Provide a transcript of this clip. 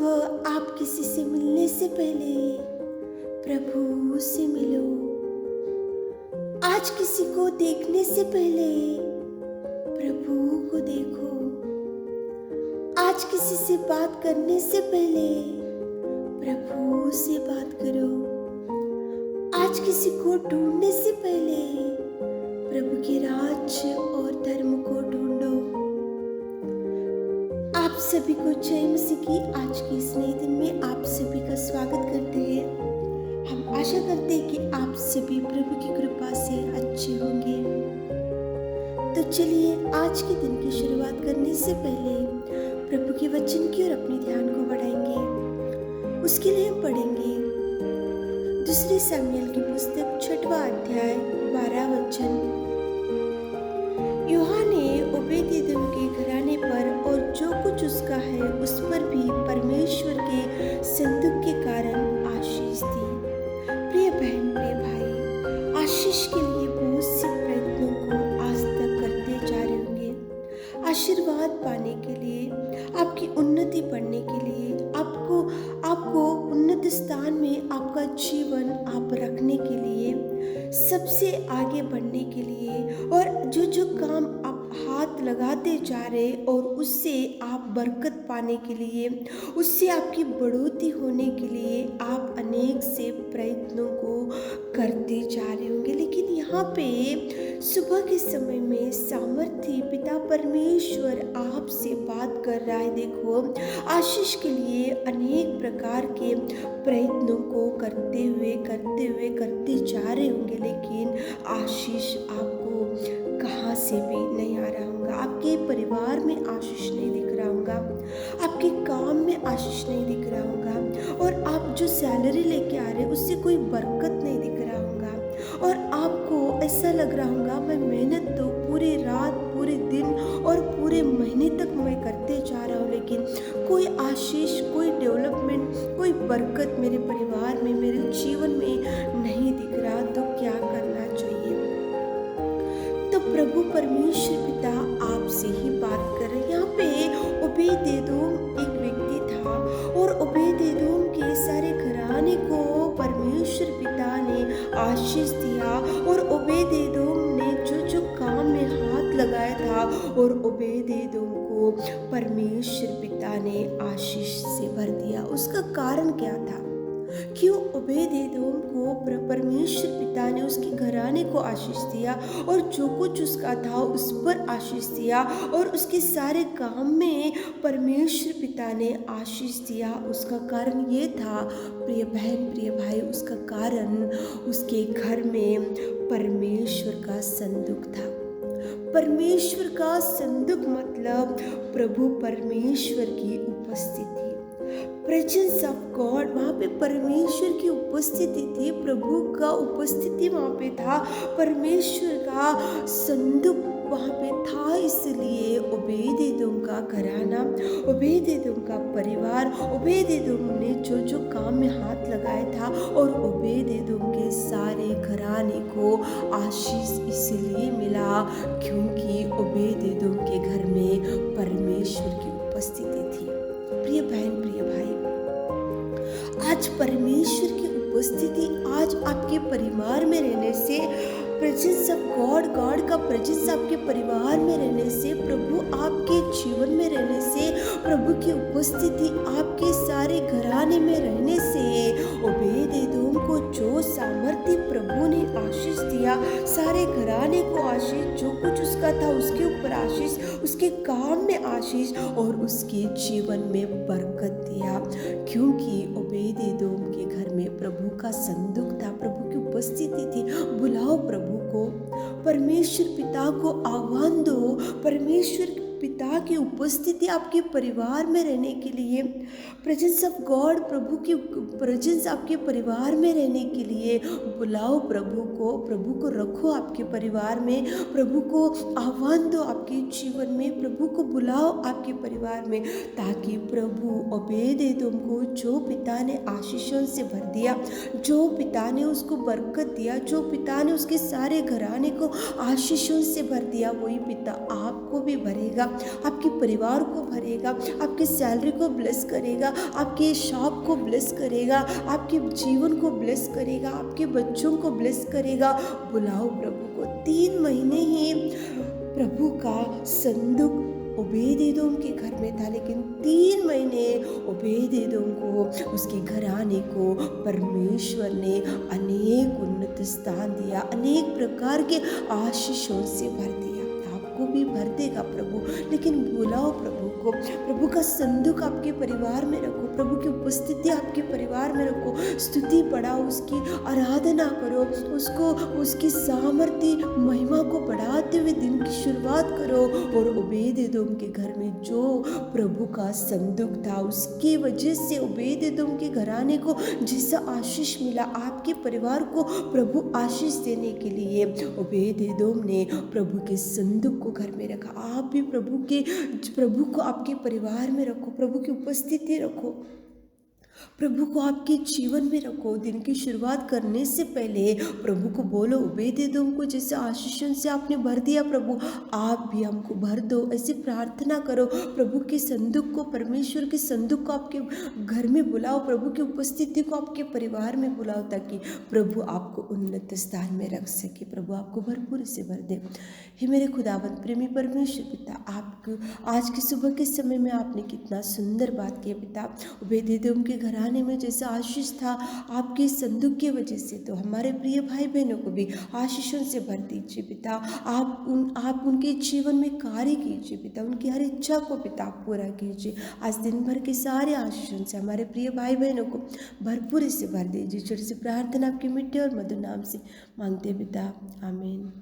सुबह आप किसी से मिलने से पहले प्रभु से मिलो। आज किसी को देखने से पहले प्रभु को देखो। आज किसी से बात करने से पहले प्रभु से बात करो। आज किसी को ढूंढने से पहले प्रभु के राज्य और धर्म को ढूंढो। आप सभी को जय मसीह की आज के इस नए दिन में आप सभी का स्वागत करते हैं। हम आशा करते हैं कि आप सभी प्रभु की कृपा से अच्छे होंगे। तो चलिए आज के दिन की शुरुआत करने से पहले प्रभु के वचन की ओर अपने ध्यान को बढ़ाएंगे। उसके लिए हम पढ़ेंगे दूसरी शमूएल की पुस्तक 6वां अध्याय 12 वचन। यूहन्ना ने ओबेदेदोम के घराने पर और जो कुछ उसका है उस पर भी परमेश्वर के संदूक के कारण आशीष दी। प्रिय बहन, प्रिय भाई, आशीष के लिए बहुत से प्रयत्नों को आज तक करते जा रहे होंगे। आशीर्वाद पाने के लिए, आपकी उन्नति बढ़ने के लिए, आपको उन्नत स्थान में आपका जीवन आप रखने के लिए, सबसे आगे बढ़ने के लिए, और जो काम आप हाथ लगाते जा रहे और उससे आप बरकत पाने के लिए, उससे आपकी बढ़ोतरी होने के लिए आप अनेक से प्रयत्नों को करते जा रहे होंगे। लेकिन यहाँ पे सुबह के समय में सामर्थ्य पिता परमेश्वर आपसे बात कर रहा है। देखो, आशीष के लिए अनेक प्रकार के प्रयत्नों को करते जा रहे होंगे, लेकिन आशीष आपको कहाँ से भी नहीं आ रहा होगा। आपके परिवार में आशीष नहीं दिख रहा होगा, आपके काम में आशीष नहीं दिख रहा होगा, और आप जो सैलरी लेके आ रहे हैं उससे कोई बरकत नहीं दिख रहा होगा, और आपको ऐसा लग रहा होगा मैं मेहनत तो पूरी रात, पूरे दिन और पूरे महीने तक मैं करते जा रहा हूँ, लेकिन कोई आशीष, कोई डेवलपमेंट, कोई बरकत मेरे परिवार में, मेरे जीवन में नहीं दिख रहा। तो क्या करना चाहिए? तो प्रभु परमेश्वर पिता आपसे ही बात कर रहे हैं। यहाँ पे ओबेदेदोम एक व्यक्ति था, और ओबेदेदोम के सारे घराने को परमेश्वर पिता ने आशीष दिया, और ओबेदेदोम ने जो काम में हाथ लगाया था, और ओबेदेदोम को परमेश्वर पिता ने आशीष से भर दिया। उसका कारण क्या था? क्यों ओबेदेदोम को परमेश्वर पिता ने उसके घराने को आशीष दिया, और जो कुछ उसका था उस पर आशीष दिया, और उसके सारे काम में परमेश्वर पिता ने आशीष दिया? उसका कारण ये था, प्रिय बहन, प्रिय भाई, उसका कारण उसके घर में परमेश्वर का संदूक था। परमेश्वर का संदूक मतलब प्रभु परमेश्वर की उपस्थिति, प्रेजेंस ऑफ गॉड। वहाँ पे परमेश्वर की उपस्थिति थी, प्रभु का उपस्थिति वहाँ पे था, परमेश्वर का संदूक वहाँ पे था। इसलिए ओबेदेदोम का घराना, ओबेदेदोम का परिवार, ओबेदेदोम ने जो काम में हाथ लगाया था, और ओबेदेदोम के सारे घराने को आशीष इसलिए मिला क्योंकि ओबेदेदोम के घर में परमेश्वर की उपस्थिति थी। प्रिय बहन, प्रिय भाई, आज परमेश्वर की उपस्थिति आज आपके परिवार में रहने से, प्रेजेंस ऑफ गॉड का प्रेजेंस आपके परिवार में रहने से, प्रभु आपके जीवन में रहने से, प्रभु की उपस्थिति आपके सारे घराने में रहने से, ओबेदेदोम को जो सामर्थ्य प्रभु ने आशीष दिया, सारे घराने को आशीष, जो कुछ उसका था उसके ऊपर आशीष, उसके काम में आशीष, और उसके जीवन में बरकत दिया, क्योंकि ओबेदेदोम के घर में प्रभु का संदूक था, प्रभु की उपस्थिति थी। बुलाओ प्रभु को, परमेश्वर पिता को आह्वान दो, परमेश्वर पिता की उपस्थिति आपके परिवार में रहने के लिए, प्रेजेंस ऑफ गॉड, प्रभु की प्रेजेंस आपके परिवार में रहने के लिए बुलाओ प्रभु को रखो आपके परिवार में, प्रभु को आह्वान दो आपके जीवन में, प्रभु को बुलाओ आपके परिवार में, ताकि प्रभु ओबेदेदोम को जो पिता ने आशीषों से भर दिया, जो पिता ने उसको बरकत दिया, जो पिता ने उसके सारे घराने को आशीषों से भर दिया, वही पिता आपको भी भरेगा, आपके परिवार को भरेगा, आपकी सैलरी को ब्लेस करेगा, आपके शॉप को ब्लेस करेगा, आपके जीवन को ब्लेस करेगा, आपके बच्चों को ब्लेस करेगा। बुलाओ प्रभु को। 3 महीने ही प्रभु का संदूक ओबेदेदोम के घर में था, लेकिन 3 महीने ओबेदेदोम को, उसके घराने को परमेश्वर ने अनेक उन्नत स्थान दिया, अनेक प्रकार के आशीषों से भर दिया। आपको भी भर देगा प्रभु, लेकिन बुलाओ प्रभु को। प्रभु का संदूक आपके परिवार में रखो, प्रभु की उपस्थिति आपके परिवार में रखो, स्तुति बढ़ाओ, उसकी आराधना करो, उसको उसकी सामर्थ्य महिमा को बढ़ाते हुए दिन की शुरुआत करो। और ओबेदेदोम के घर में जो प्रभु का संदूक था, उसकी वजह से ओबेदेदोम के घराने को जैसा आशीष मिला, आपके परिवार को प्रभु आशीष देने के लिए ओबेदेदोम ने प्रभु के संदूक को घर में रखा। आप भी प्रभु को आपके परिवार में रखो, प्रभु की उपस्थिति रखो, प्रभु को आपके जीवन में रखो। दिन की शुरुआत करने से पहले प्रभु को बोलो, ओबेदेदोम को जैसे आशीषों से आपने भर दिया प्रभु, आप भी हमको भर दो। ऐसी प्रार्थना करो। प्रभु के संदूक को, परमेश्वर के संदूक को आपके घर में बुलाओ, प्रभु की उपस्थिति को आपके परिवार में बुलाओ, ताकि प्रभु आपको उन्नत स्थान में रख सके, प्रभु आपको भरपूर से भर दे। हे मेरे खुदावंत प्रेमी परमेश्वर पिता, आपको आज की सुबह के समय में आपने कितना सुंदर बात की पिता। ओबेदेदोम के घराने में जैसा आशीष था आपके संदूक की वजह से, तो हमारे प्रिय भाई बहनों को भी आशीषों से भर दीजिए पिता। आप उनके जीवन में कार्य कीजिए पिता, उनकी हर इच्छा को पिता पूरा कीजिए। आज दिन भर के सारे आशीषों से हमारे प्रिय भाई बहनों को भरपूर से भर दीजिए। छोटी सी प्रार्थना आपके मिट्टे और मधुर नाम से मांगते पिता, आमीन।